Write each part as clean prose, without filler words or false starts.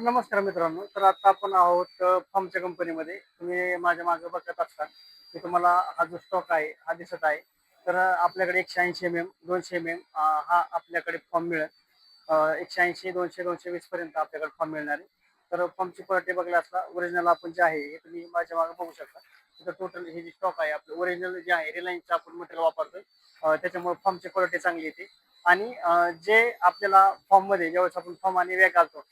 नमस्कार मित्रांनो. तर आता आपण आहोत फॉर्मच्या कंपनीमध्ये. तुम्ही माझ्या मागे बघत असता की तुम्हाला हा जो स्टॉक आहे हा दिसत आहे. तर आपल्याकडे 180 mm, 200 mm हा आपल्याकडे फॉर्म मिळेल. 180, 200, 220 पर्यंत आपल्याकडे फॉर्म मिळणार आहे. तर फॉर्मची क्वालिटी बघायला असता ओरिजिनल आपण जे आहे हे तुम्ही माझ्या मागे बघू शकता. तर टोटल हे जे स्टॉक आहे आपलं ओरिजिनल जे आहे रिलायन्सचं आपण मटेरियल वापरतोय. त्याच्यामुळे फॉर्मची क्वालिटी चांगली येते. आणि जे आपल्याला फॉर्ममध्ये ज्यावेळेस आपण फॉर्म आणि बॅग घालतो,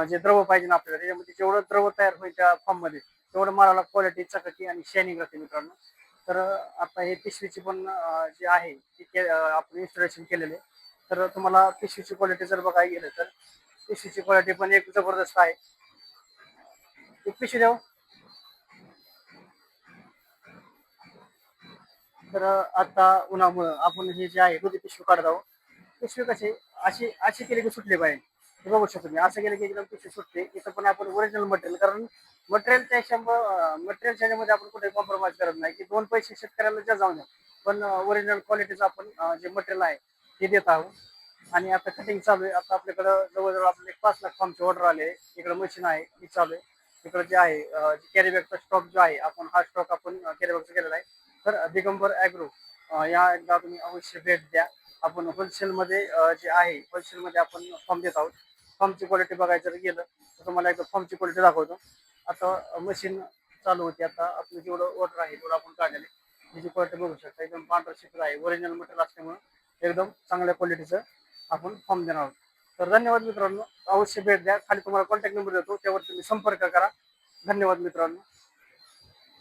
जे द्रव पाहिजे ना आपल्याला त्याच्यामध्ये जेवढं द्रव तयार होईल त्या फॉर्ममध्ये तेवढं मालाला क्वालिटी चकाकी आणि शायनिंग राहते मित्रांनो. तर आता हे पिशवीची पण जे आहे आपण इन्स्टॉलेशन केलेले. तर तुम्हाला पिशवीची क्वालिटी जर बघायला गेलं तर पिशवीची क्वालिटी पण एक जबरदस्त आहे. एक पिशवी द्या हो. तर आता उन्हामुळं आपण हे जे आहे दुधी पिशवी काढत आहोत. पिशवी कशी अशी अशी केली की सुटली पाहिजे. हे बघू शकतो मी असं केलं की एकदम पिशवी सुटते. इथं पण आपण ओरिजिनल मटेरियल, कारण मटेरियलच्या मटेरियलच्या ह्याच्यामध्ये आपण कुठे कॉम्प्रोमाइज करत नाही की दोन पैसे शेतकऱ्याला ज्या जाऊ द्या, पण ओरिजिनल क्वालिटीचं आपण जे मटेरियल आहे ते देत आहोत. आणि आता कटिंग चालू आहे. आता आपल्याकडं जवळजवळ आपले 5 लाख फॉर्मचे ऑर्डर आले. इकडं मशीन आहे ती चालू आहे. इकडं जे आहे कॅरी बॅगचा स्टॉक जो आहे आपण हा स्टॉक आपण कॅरी बॅगचा केलेला आहे. तर दिगंबर ॲग्रो या एकदा तुम्ही अवश्य भेट द्या. आपण होलसेलमध्ये जे आहे होलसेलमध्ये आपण फॉर्म देत आहोत. फॉर्मची क्वालिटी बघायचं जर गेलं तर तुम्हाला एकदा फॉर्मची क्वालिटी दाखवतो. आता मशीन चालू होती. आता आपलं जेवढं ऑर्डर आहे तेवढं आपण काढलेलं आहे. त्याची क्वालिटी बघू शकता एकदम पांढरं शुभ्र आहे. ओरिजिनल मटेरियल असल्यामुळे एकदम चांगल्या क्वालिटीचं आपण फॉर्म देणार आहोत. तर धन्यवाद मित्रांनो. अवश्य भेट द्या. खाली तुम्हाला कॉन्टॅक्ट नंबर देतो, त्यावर तुम्ही संपर्क करा. धन्यवाद मित्रांनो.